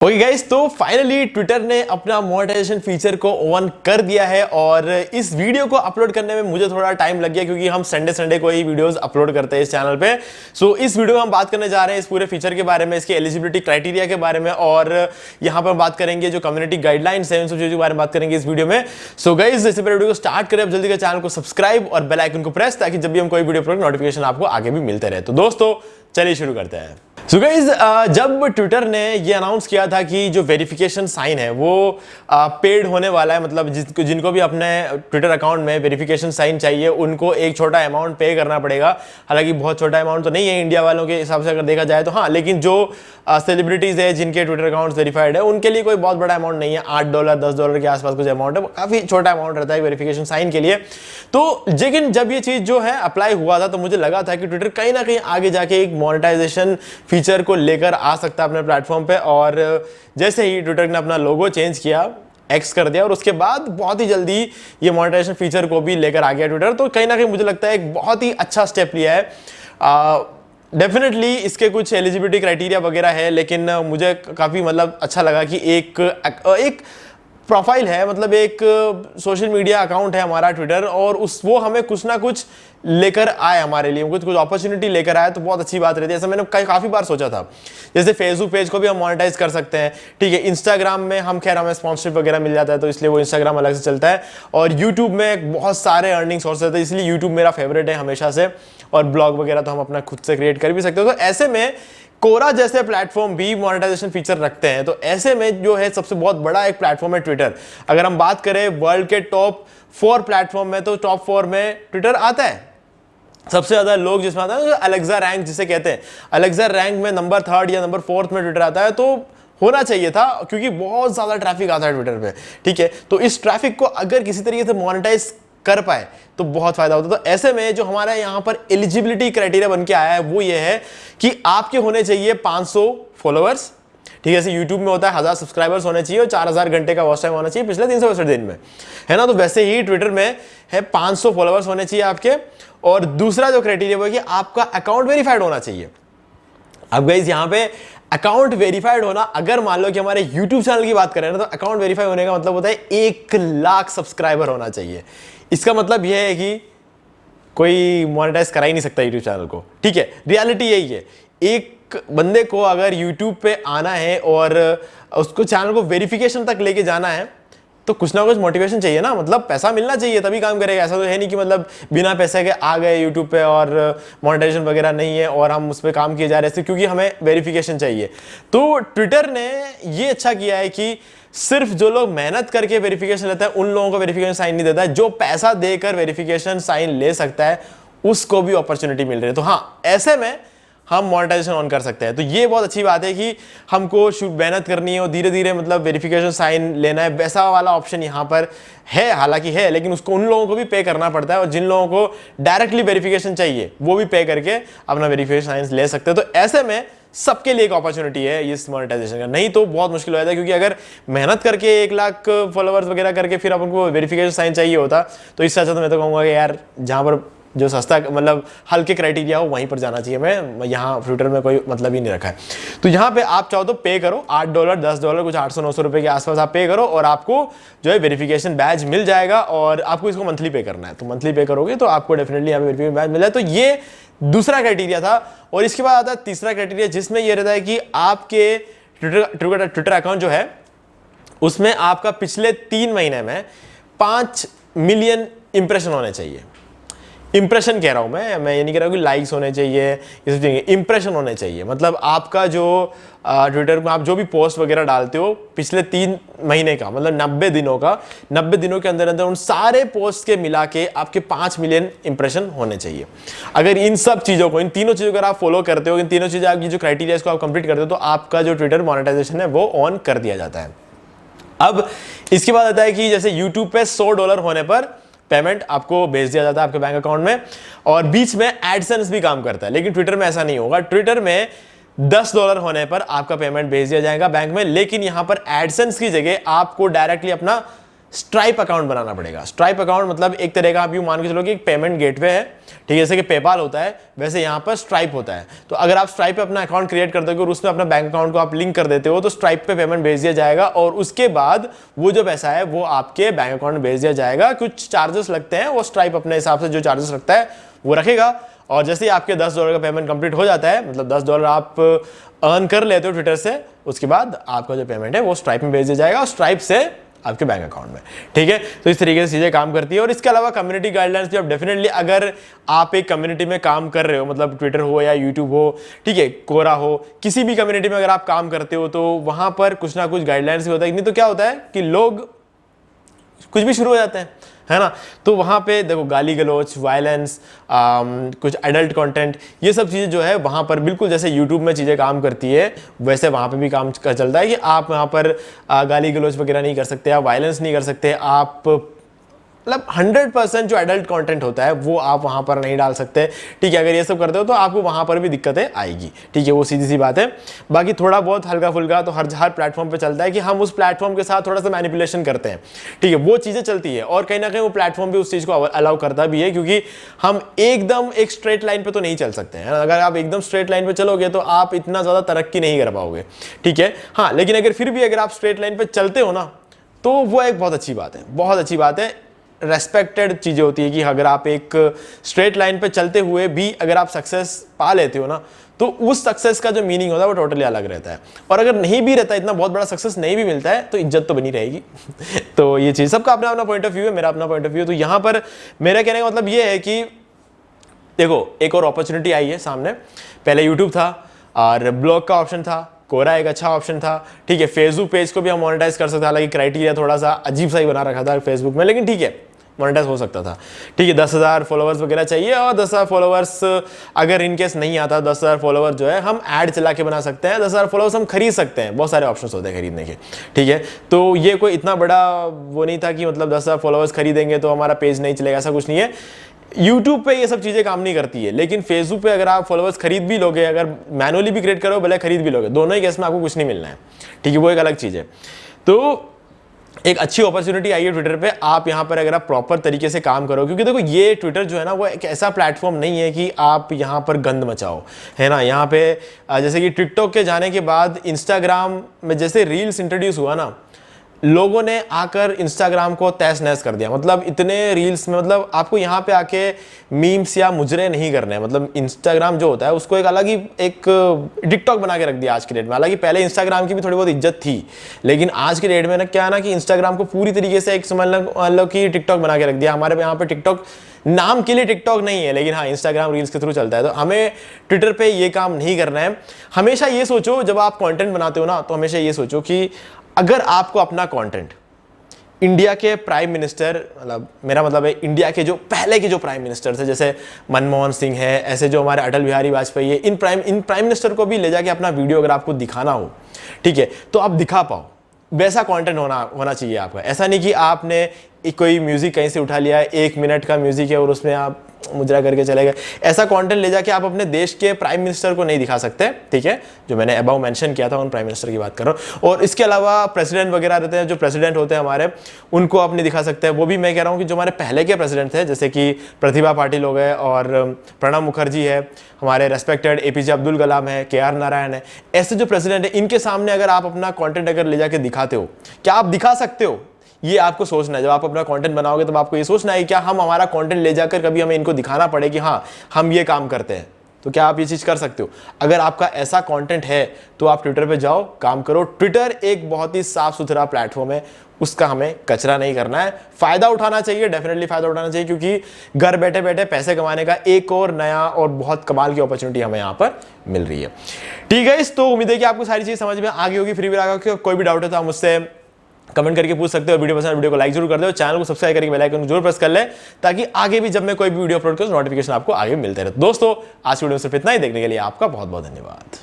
Okay guys, तो finally Twitter ने अपना मोनेटाइजेशन फीचर को ऑन कर दिया है और इस वीडियो को अपलोड करने में मुझे थोड़ा टाइम लग गया क्योंकि हम संडे को ही वीडियोस अपलोड करते हैं इस चैनल पे। सो इस वीडियो में हम बात करने जा रहे हैं इस पूरे फीचर के बारे में, इसके एलिजिबिलिटी क्राइटेरिया के बारे में और यहाँ पर बात करेंगे जो कम्युनिटी गाइडलाइंस है उन सब चीजों के बारे में बात करेंगे इस वीडियो में। सो गाइस, जैसे वीडियो को स्टार्ट करें, अब जल्दी का चैनल को सब्सक्राइब और बेल आइकन को प्रेस, ताकि जब भी हम कोई वीडियो अपलोड नोटिफिकेशन आपको आगे भी मिलते रहे। तो दोस्तों चलिए शुरू करते हैं। सो गाइस, जब ट्विटर ने ये अनाउंस किया था कि जो वेरिफिकेशन साइन है वो पेड होने वाला है, मतलब जिनको भी अपने ट्विटर अकाउंट में वेरिफिकेशन साइन चाहिए उनको एक छोटा अमाउंट पे करना पड़ेगा। हालांकि बहुत छोटा अमाउंट तो नहीं है इंडिया वालों के हिसाब से अगर देखा जाए तो, हाँ, लेकिन जो सेलिब्रिटीज है जिनके ट्विटर अकाउंट वेरीफाइड है उनके लिए कोई बहुत बड़ा अमाउंट नहीं है। $8 $10 के आसपास कुछ अमाउंट है, काफी छोटा अमाउंट रहता है वेरिफिकेशन साइन के लिए। तो लेकिन जब ये चीज जो है अप्लाई हुआ था तो मुझे लगा था कि ट्विटर कहीं ना कहीं आगे जाके एक मोनेटाइजेशन फीचर को लेकर आ सकता है अपने प्लेटफॉर्म पे। और जैसे ही ट्विटर ने अपना लोगो चेंज किया, एक्स कर दिया, और उसके बाद बहुत ही जल्दी ये मोनेटाइजेशन फीचर को भी लेकर आ गया ट्विटर। तो कहीं ना कहीं मुझे लगता है एक बहुत ही अच्छा स्टेप लिया है। डेफिनेटली इसके कुछ एलिजिबिलिटी क्राइटेरिया वगैरह है, लेकिन मुझे काफ़ी मतलब अच्छा लगा कि एक प्रोफाइल है, मतलब एक सोशल मीडिया अकाउंट है हमारा ट्विटर, और वो हमें कुछ ना कुछ लेकर आए, हमारे लिए कुछ अपॉर्चुनिटी लेकर आए, तो बहुत अच्छी बात रहती है। ऐसा मैंने काफ़ी बार सोचा था। जैसे फेसबुक पेज को भी हम मोनेटाइज कर सकते हैं, ठीक है। इंस्टाग्राम में हमें स्पॉन्सरशिप वगैरह मिल जाता है, तो इसलिए वो इंस्टाग्राम अलग से चलता है। और यूट्यूब में बहुत सारे अर्निंग सोर्स रहते हैं, इसलिए यूट्यूब मेरा फेवरेट है हमेशा से। और ब्लॉग वगैरह तो हम अपना खुद से क्रिएट कर भी सकते हो। तो ऐसे में कोरा जैसे प्लेटफॉर्म भी मोनेटाइजेशन फीचर रखते हैं, तो ऐसे में जो है सबसे बहुत बड़ा एक प्लेटफॉर्म है ट्विटर। अगर हम बात करें वर्ल्ड के टॉप 4 प्लेटफॉर्म में, तो टॉप 4 में ट्विटर आता है। सबसे ज्यादा लोग जिसमें आता है अलेक्सा रैंक जिसे कहते हैं, अलेक्सा रैंक में नंबर 3rd या नंबर 4th में ट्विटर आता है। तो होना चाहिए था, क्योंकि बहुत ज्यादा ट्रैफिक आता है ट्विटर पे, ठीक है। तो इस ट्रैफिक को अगर किसी तरीके से मोनेटाइज कर पाए तो बहुत फायदा होता है। तो ऐसे में जो हमारे यहाँ पर एलिजिबिलिटी क्राइटेरिया बन के आया है वो ये है कि आपके होने चाहिए 500 फॉलोअर्स, ठीक है। जैसे यूट्यूब में होता है 1000 सब्सक्राइबर्स होने चाहिए और 4000 घंटे का वॉच टाइम होना चाहिए पिछले 365 दिन में, है ना। तो वैसे ही ट्विटर में है 500 फॉलोअर्स होने चाहिए आपके। और दूसरा जो क्राइटेरिया वो है कि आपका अकाउंट वेरीफाइड होना चाहिए। अब गाइस, यहाँ पे अकाउंट वेरीफाइड होना, अगर मान लो कि हमारे YouTube चैनल की बात करें ना, तो अकाउंट वेरीफाई होने का मतलब होता है 1 लाख सब्सक्राइबर होना चाहिए। इसका मतलब यह है कि कोई मोनेटाइज करा ही नहीं सकता YouTube चैनल को, ठीक है। रियलिटी यही है, एक बंदे को अगर YouTube पे आना है और उसको चैनल को वेरिफिकेशन तक लेके जाना है तो कुछ ना कुछ मोटिवेशन चाहिए ना, मतलब पैसा मिलना चाहिए तभी काम करेगा। ऐसा तो है नहीं कि मतलब बिना पैसे के आ गए यूट्यूब पे और मोनेटाइजेशन वगैरह नहीं है और हम उस पर काम किए जा रहे हैं क्योंकि हमें वेरिफिकेशन चाहिए। तो ट्विटर ने ये अच्छा किया है कि सिर्फ जो लोग मेहनत करके वेरिफिकेशन लेता है उन लोगों को वेरिफिकेशन साइन नहीं देता है। जो पैसा देकर वेरिफिकेशन साइन ले सकता है उसको भी अपॉर्चुनिटी मिल रही है। तो हाँ, ऐसे में हम मोनेटाइजेशन ऑन कर सकते हैं। तो ये बहुत अच्छी बात है कि हमको मेहनत करनी है और धीरे धीरे मतलब वेरिफिकेशन साइन लेना है, वैसा वाला ऑप्शन यहाँ पर है। हालांकि है, लेकिन उसको उन लोगों को भी पे करना पड़ता है, और जिन लोगों को डायरेक्टली वेरिफिकेशन चाहिए वो भी पे करके अपना वेरिफिकेशन साइन ले सकते हैं। तो ऐसे में सबके लिए एक अपॉर्चुनिटी है इस मोनेटाइजेशन का, नहीं तो बहुत मुश्किल हो जाता है। क्योंकि अगर मेहनत करके 1 लाख फॉलोअर्स वगैरह करके फिर अपन वेरिफिकेशन साइन चाहिए होता, तो इससे अच्छा तो मैं तो कहूँगा कि यार जहाँ पर जो सस्ता मतलब हल्के क्राइटेरिया हो वहीं पर जाना चाहिए। मैं यहाँ ट्विटर में कोई मतलब ही नहीं रखा है। तो यहाँ पे आप चाहो तो पे करो, $8 $10 कुछ 800-900 रुपए के आसपास आप पे करो और आपको जो है वेरिफिकेशन बैज मिल जाएगा। और आपको इसको मंथली पे करना है, तो मंथली पे करोगे तो आपको डेफिनेटली यहाँ पे वेरिफिकेशन बैज मिल जाए। तो ये दूसरा क्राइटेरिया था। और इसके बाद आता है तीसरा क्राइटेरिया, जिसमें यह रहता है कि आपके ट्विटर अकाउंट जो है उसमें आपका पिछले 3 महीने में 5 मिलियन इंप्रेशन होने चाहिए। इंप्रेशन कह रहा हूं मैं ये नहीं कह रहा हूं कि लाइक्स होने चाहिए, ये सब चाहिए, इंप्रेशन होने चाहिए। मतलब आपका जो ट्विटर में आप जो भी पोस्ट वगैरह डालते हो पिछले 3 महीने का, मतलब 90 दिनों का, 90 दिनों के अंदर अंदर उन सारे पोस्ट के मिला के आपके 5 मिलियन इंप्रेशन होने चाहिए। अगर इन सब चीज़ों को, इन तीनों चीज़ों को आप फॉलो करते हो, इन तीनों चीज़ें आपकी जो क्राइटेरिया इसको आप कंप्लीट करते हो, तो आपका जो ट्विटर मोनेटाइजेशन है वो ऑन कर दिया जाता है। अब इसके बाद आता है कि जैसे यूट्यूब पे $100 होने पर पेमेंट आपको भेज दिया जाता है आपके बैंक अकाउंट में, और बीच में एडसेंस भी काम करता है। लेकिन ट्विटर में ऐसा नहीं होगा। ट्विटर में $10 होने पर आपका पेमेंट भेज दिया जाएगा बैंक में, लेकिन यहां पर एडसेंस की जगह आपको डायरेक्टली अपना स्ट्राइप अकाउंट बनाना पड़ेगा। स्ट्राइप अकाउंट मतलब एक तरह का आप यूं मान के चलो कि एक पेमेंट गेटवे है, ठीक है, जैसे कि पेपाल होता है वैसे यहाँ पर स्ट्राइप होता है। तो अगर आप स्ट्राइप पे अपना अकाउंट क्रिएट करते हो और उसमें अपना बैंक अकाउंट को आप लिंक कर देते हो तो स्ट्राइप पे पेमेंट भेज दिया जाएगा और उसके बाद वो जो पैसा है वो आपके बैंक अकाउंट में भेज दिया जाएगा। कुछ चार्जेस लगते हैं, वो स्ट्राइप अपने हिसाब से जो चार्जेस लगता है वो रखेगा और जैसे ही आपके $10 का पेमेंट कंप्लीट हो जाता है, मतलब $10 आप अर्न कर लेते हो ट्विटर से, उसके बाद आपका जो पेमेंट है वो स्ट्राइप में भेज दिया जाएगा और स्ट्राइप से आपके बैंक अकाउंट में, ठीक है। तो इस तरीके से चीजें काम करती है। और इसके अलावा कम्युनिटी गाइडलाइंस भी आप डेफिनेटली, अगर आप एक कम्युनिटी में काम कर रहे हो, मतलब ट्विटर हो या यूट्यूब हो, ठीक है, कोरा हो, किसी भी कम्युनिटी में अगर आप काम करते हो तो वहां पर कुछ ना कुछ गाइडलाइंस भी होता है। नहीं तो क्या होता है कि लोग कुछ भी शुरू हो जाते हैं, है ना। तो वहाँ पे देखो गाली गलौच, वायलेंस, कुछ एडल्ट कंटेंट, ये सब चीज़ें जो है वहाँ पर बिल्कुल जैसे यूट्यूब में चीज़ें काम करती है वैसे वहाँ पे भी काम चलता है कि आप वहाँ पर गाली गलौच वगैरह नहीं कर सकते, आप वायलेंस नहीं कर सकते, आप मतलब 100% जो एडल्ट कंटेंट होता है वो आप वहां पर नहीं डाल सकते, ठीक है। अगर ये सब करते हो तो आपको वहां पर भी दिक्कतें आएगी, ठीक है, वो सीधी सी बात है। बाकी थोड़ा बहुत हल्का फुल्का तो हर प्लेटफॉर्म पे चलता है कि हम उस प्लेटफॉर्म के साथ थोड़ा सा मैनिपुलेशन करते हैं, ठीक है, वो चीजें चलती है और कहीं ना कहीं वो प्लेटफॉर्म भी उस चीज को अलाउ करता भी है, क्योंकि हम एकदम एक स्ट्रेट लाइन पे तो नहीं चल सकते हैं। अगर आप एकदम स्ट्रेट लाइन पे चलोगे तो आप इतना ज्यादा तरक्की नहीं कर पाओगे, ठीक है। हाँ, लेकिन अगर फिर भी अगर आप स्ट्रेट लाइन पे चलते हो ना तो वो एक बहुत अच्छी बात है, बहुत अच्छी बात है। रेस्पेक्टेड चीज़ें होती है कि अगर आप एक स्ट्रेट लाइन पे चलते हुए भी अगर आप सक्सेस पा लेते हो ना तो उस सक्सेस का जो मीनिंग होता है वो टोटली अलग रहता है। और अगर नहीं भी रहता, इतना बहुत बड़ा सक्सेस नहीं भी मिलता है तो इज्जत तो बनी रहेगी। तो ये चीज़ सबका अपना अपना पॉइंट ऑफ व्यू है, मेरा अपना पॉइंट ऑफ व्यू। तो यहाँ पर मेरा कहने का मतलब ये है कि देखो एक और अपॉर्चुनिटी आई है सामने। पहले यूट्यूब था और ब्लॉग का ऑप्शन था, कोरा एक अच्छा ऑप्शन था, ठीक है। फेसबुक पेज को भी हम मोनेटाइज कर सकते, हालांकि क्राइटेरिया थोड़ा सा अजीब सा ही बना रखा था फेसबुक में, लेकिन ठीक है मोनेटाइज हो सकता था, ठीक है। 10,000 फॉलोवर्स वगैरह चाहिए और 10,000 फॉलोवर्स अगर इनकेस नहीं आता, 10,000 फॉलोवर जो है हम ऐड चला के बना सकते हैं, 10,000 फॉलोवर्स हम खरीद सकते हैं, बहुत सारे ऑप्शंस होते हैं खरीदने के, ठीक है। तो ये कोई इतना बड़ा वो नहीं था कि मतलब 10,000 फॉलोवर्स खरीदेंगे तो हमारा पेज नहीं चलेगा, ऐसा कुछ नहीं है। यूट्यूब पे ये सब चीजें काम नहीं करती है, लेकिन फेसबुक पे अगर आप फॉलोवर्स खरीद भी लोगे, अगर मैनुअली भी क्रिएट करो भले खरीद भी लोगे, दोनों ही केस में आपको कुछ नहीं मिलना है, ठीक है, वो एक अलग चीज है। तो एक अच्छी अपॉर्चुनिटी आई है ट्विटर पे, आप यहाँ पर अगर आप प्रॉपर तरीके से काम करो, क्योंकि देखो ये ट्विटर जो है ना वो एक ऐसा प्लेटफॉर्म नहीं है कि आप यहाँ पर गंद मचाओ, है ना। यहाँ पे जैसे कि टिकटॉक के जाने के बाद इंस्टाग्राम में जैसे रील्स इंट्रोड्यूस हुआ ना, लोगों ने आकर इंस्टाग्राम को तहस नहस कर दिया। मतलब इतने रील्स में, मतलब आपको यहाँ पे आके मीम्स या मुजरे नहीं करने हैं। मतलब इंस्टाग्राम जो होता है उसको एक अलग ही एक टिकटॉक बना के रख दिया आज के डेट में। हालांकि पहले इंस्टाग्राम की भी थोड़ी बहुत इज्जत थी, लेकिन आज के डेट में ना क्या है ना कि इंस्टाग्राम को पूरी तरीके से एक समझ लो कि टिकटॉक बना के रख दिया। हमारे यहाँ पे टिकटॉक नाम के लिए टिकटॉक नहीं है, लेकिन हाँ इंस्टाग्राम रील्स के थ्रू चलता है। तो हमें ट्विटर पे ये काम नहीं करना है। हमेशा ये सोचो जब आप कंटेंट बनाते हो ना, तो हमेशा ये सोचो कि अगर आपको अपना कंटेंट इंडिया के प्राइम मिनिस्टर, मतलब मेरा मतलब है इंडिया के जो पहले के जो प्राइम मिनिस्टर थे, जैसे मनमोहन सिंह है, ऐसे जो हमारे अटल बिहारी वाजपेयी है, इन प्राइम मिनिस्टर को भी ले जाके अपना वीडियो अगर आपको दिखाना हो, ठीक है, तो आप दिखा पाओ, वैसा कंटेंट होना चाहिए आपका। ऐसा नहीं कि आपने कोई म्यूजिक कहीं से उठा लिया, 1 मिनट का म्यूजिक है और उसमें आप मुद्रा करके चले गए। ऐसा कंटेंट ले जाके आप अपने देश के प्राइम मिनिस्टर को नहीं दिखा सकते, ठीक है। जो मैंने अबाउ मेंशन किया था उन प्राइम मिनिस्टर की बात कर रहा हूँ। और इसके अलावा प्रेसिडेंट वगैरह रहते हैं, जो प्रेसिडेंट होते हैं हमारे, उनको आप नहीं दिखा सकते। वो भी मैं कह रहा हूँ कि जो हमारे पहले के प्रेसिडेंट थे, जैसे कि प्रतिभा पाटिल हो गए और प्रणब मुखर्जी है, हमारे रेस्पेक्टेड APJ अब्दुल कलाम है, KR नारायण है, ऐसे जो प्रेसिडेंट है, इनके सामने अगर आप अपना कंटेंट अगर ले जाके दिखाते हो, क्या आप दिखा सकते हो? ये आपको सोचना है। जब आप अपना कंटेंट बनाओगे तब आपको ये सोचना है क्या हम हमारा कंटेंट ले जाकर कभी हमें इनको दिखाना पड़े कि हाँ हम ये काम करते हैं, तो क्या आप ये चीज कर सकते हो? अगर आपका ऐसा कंटेंट है तो आप ट्विटर पे जाओ, काम करो। ट्विटर एक बहुत ही साफ सुथरा प्लेटफॉर्म है, उसका हमें कचरा नहीं करना है, फायदा उठाना चाहिए, डेफिनेटली फायदा उठाना चाहिए, क्योंकि घर बैठे बैठे पैसे कमाने का एक और नया और बहुत कमाल की अपॉर्चुनिटी हमें यहाँ पर मिल रही है। ठीक है, इस तो उम्मीद है कि आपको सारी चीज समझ में आ गई होगी। फिर भी आगे कोई भी डाउट है तो आप मुझसे कमेंट करके पूछ सकते हो। वीडियो पसंद, वीडियो को लाइक जरूर कर दो, चैनल को सब्सक्राइब करके बेल आइकन जरूर प्रेस कर ले, ताकि आगे भी जब मैं कोई भी वीडियो अपलोड करूं नोटिफिकेशन आपको आगे मिलते रहे। दोस्तों आज की वीडियो में सिर्फ इतना ही। देखने के लिए आपका बहुत बहुत धन्यवाद।